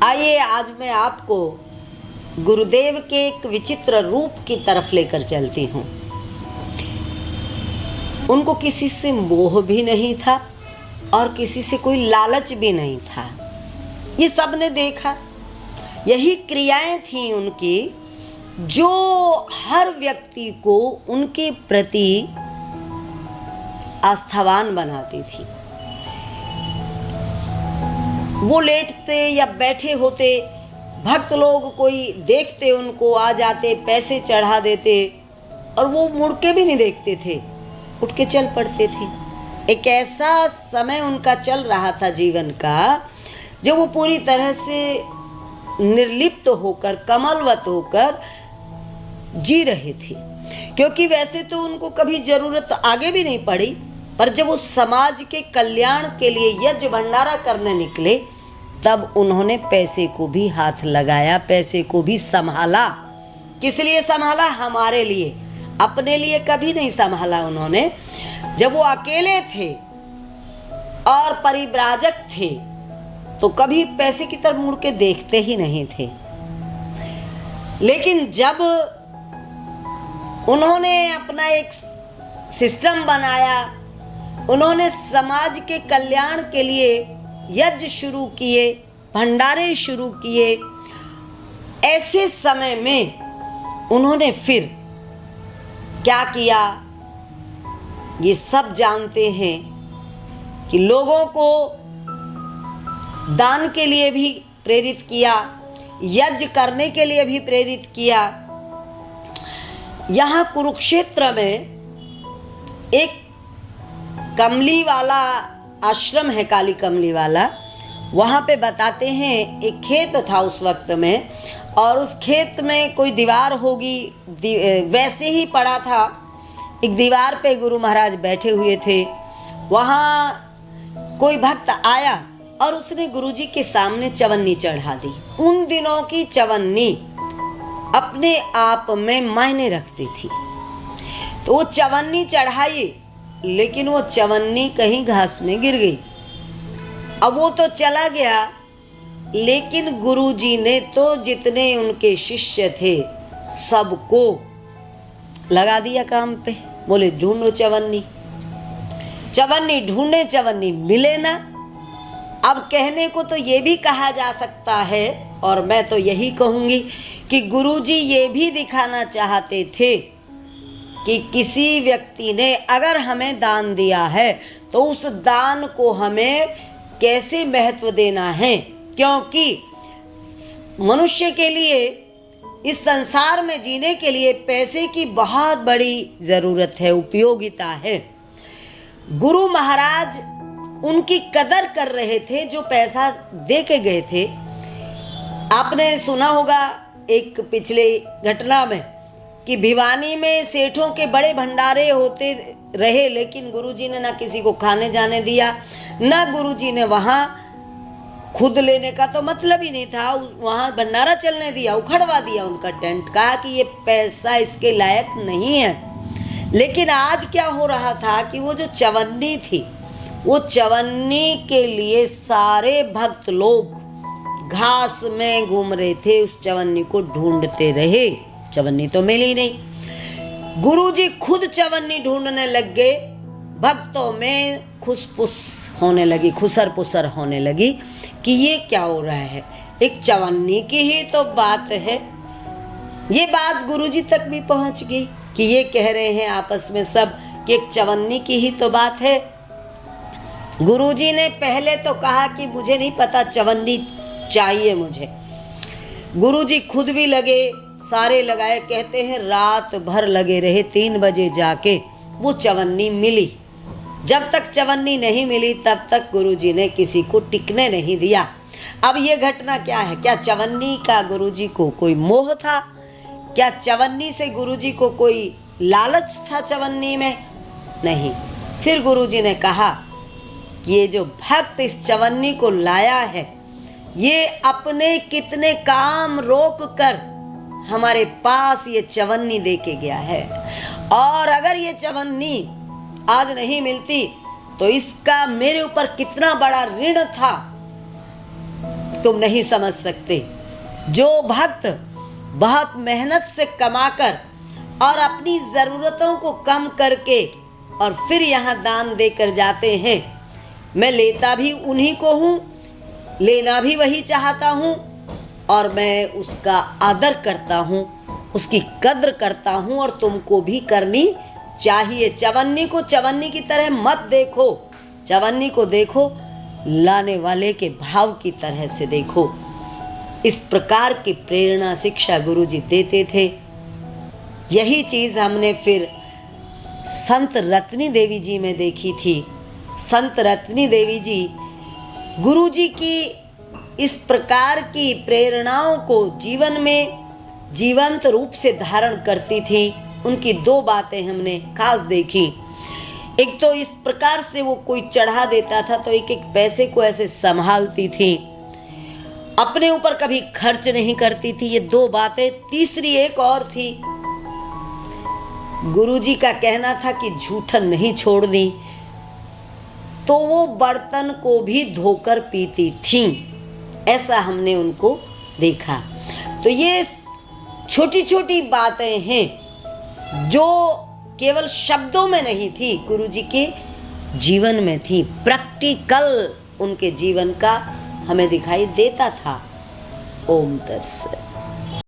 आइए आज मैं आपको गुरुदेव के एक विचित्र रूप की तरफ लेकर चलती हूँ। उनको किसी से मोह भी नहीं था और किसी से कोई लालच भी नहीं था। ये सबने देखा। यही क्रियाएं थी उनकी जो हर व्यक्ति को उनके प्रति आस्थावान बनाती थी। वो लेटते या बैठे होते, भक्त लोग कोई देखते उनको, आ जाते, पैसे चढ़ा देते और वो मुड़ के भी नहीं देखते थे, उठ के चल पड़ते थे। एक ऐसा समय उनका चल रहा था जीवन का जब वो पूरी तरह से निर्लिप्त होकर, कमलवत होकर जी रहे थे। क्योंकि वैसे तो उनको कभी जरूरत आगे भी नहीं पड़ी, पर जब वो समाज के कल्याण के लिए यज्ञ भंडारा करने निकले तब उन्होंने पैसे को भी हाथ लगाया, पैसे को भी संभाला। किस लिए संभाला? हमारे लिए, अपने लिए कभी नहीं संभाला उन्होंने। जब वो अकेले थे और परिव्राजक थे तो कभी पैसे की तरफ मुड़ के देखते ही नहीं थे। लेकिन जब उन्होंने अपना एक सिस्टम बनाया, उन्होंने समाज के कल्याण के लिए यज्ञ शुरू किए, भंडारे शुरू किए, ऐसे समय में उन्होंने फिर क्या किया ये सब जानते हैं कि लोगों को दान के लिए भी प्रेरित किया, यज्ञ करने के लिए भी प्रेरित किया। यहाँ कुरुक्षेत्र में एक कमली वाला आश्रम है, काली कमली वाला। वहाँ पे बताते हैं एक खेत था उस वक्त में, और उस खेत में कोई दीवार होगी, वैसे ही पड़ा था। एक दीवार पे गुरु महाराज बैठे हुए थे। वहाँ कोई भक्त आया और उसने गुरुजी के सामने चवन्नी चढ़ा दी। उन दिनों की चवन्नी अपने आप में मायने रखती थी। तो वो चवन्नी चढ़ाई, लेकिन वो चवन्नी कहीं घास में गिर गई। अब वो तो चला गया, लेकिन गुरुजी ने तो जितने उनके शिष्य थे सबको लगा दिया काम पे। बोले ढूंढो चवन्नी, चवन्नी ढूंढे, चवन्नी मिले ना। अब कहने को तो ये भी कहा जा सकता है, और मैं तो यही कहूँगी कि गुरुजी ये भी दिखाना चाहते थे कि किसी व्यक्ति ने अगर हमें दान दिया है तो उस दान को हमें कैसे महत्व देना है। क्योंकि मनुष्य के लिए, इस संसार में जीने के लिए पैसे की बहुत बड़ी ज़रूरत है, उपयोगिता है। गुरु महाराज उनकी कदर कर रहे थे जो पैसा दे के गए थे। आपने सुना होगा एक पिछले घटना में कि भिवानी में सेठों के बड़े भंडारे होते रहे, लेकिन गुरुजी ने ना किसी को खाने जाने दिया, ना गुरुजी ने वहाँ खुद लेने का तो मतलब ही नहीं था, वहाँ भंडारा चलने दिया, उखड़वा दिया उनका टेंट। कहा कि ये पैसा इसके लायक नहीं है। लेकिन आज क्या हो रहा था कि वो जो चवन्नी थी, वो चवन्नी के लिए सारे भक्त लोग घास में घूम रहे थे, उस चवन्नी को ढूंढते रहे। चवन्नी तो मिली नहीं। गुरुजी खुद चवन्नी ढूंढने लग गए। भक्तों में खुसपुस होने लगी, खुसर पुसर होने लगी कि ये क्या हो रहा है, एक चवन्नी की ही तो बात है। ये बात गुरुजी तक भी पहुंच गई कि ये कह रहे हैं आपस में सब कि एक चवन्नी की ही तो बात है। गुरुजी ने पहले तो कहा कि मुझे नहीं पता, चवन्नी चाहिए मुझे। गुरुजी खुद भी लगे, सारे लगाए। कहते हैं रात भर लगे रहे, 3 बजे जाके वो चवन्नी मिली। जब तक चवन्नी नहीं मिली तब तक गुरुजी ने किसी को टिकने नहीं दिया। अब ये घटना क्या है? क्या चवन्नी का गुरुजी को कोई मोह था? क्या चवन्नी से गुरुजी को कोई लालच था चवन्नी में? नहीं। फिर गुरुजी ने कहा कि ये जो भक्त इस चवन्नी को लाया है, ये अपने कितने काम रोक कर हमारे पास ये चवन्नी दे के गया है, और अगर ये चवन्नी आज नहीं मिलती तो इसका मेरे ऊपर कितना बड़ा ऋण था। तुम नहीं समझ सकते। जो भक्त बहुत मेहनत से कमाकर और अपनी ज़रूरतों को कम करके और फिर यहाँ दान देकर जाते हैं, मैं लेता भी उन्हीं को हूँ, लेना भी वही चाहता हूँ, और मैं उसका आदर करता हूँ, उसकी कद्र करता हूँ, और तुमको भी करनी चाहिए। चवन्नी को चवन्नी की तरह मत देखो, चवन्नी को देखो लाने वाले के भाव की तरह से देखो। इस प्रकार की प्रेरणा शिक्षा गुरुजी देते थे। यही चीज़ हमने फिर संत रत्नी देवी जी में देखी थी। संत रत्नी देवी जी गुरुजी की इस प्रकार की प्रेरणाओं को जीवन में जीवंत रूप से धारण करती थी। उनकी दो बातें हमने खास देखी। एक तो इस प्रकार से वो कोई चढ़ा देता था तो एक एक पैसे को ऐसे संभालती थी, अपने ऊपर कभी खर्च नहीं करती थी। ये दो बातें। तीसरी एक और थी, गुरुजी का कहना था कि झूठन नहीं छोड़नी, तो वो बर्तन को भी धोकर पीती थीं। ऐसा हमने उनको देखा। तो ये छोटी छोटी बातें हैं जो केवल शब्दों में नहीं थी, गुरुजी के जीवन में थी। प्रैक्टिकल उनके जीवन का हमें दिखाई देता था। ओम तत्सत।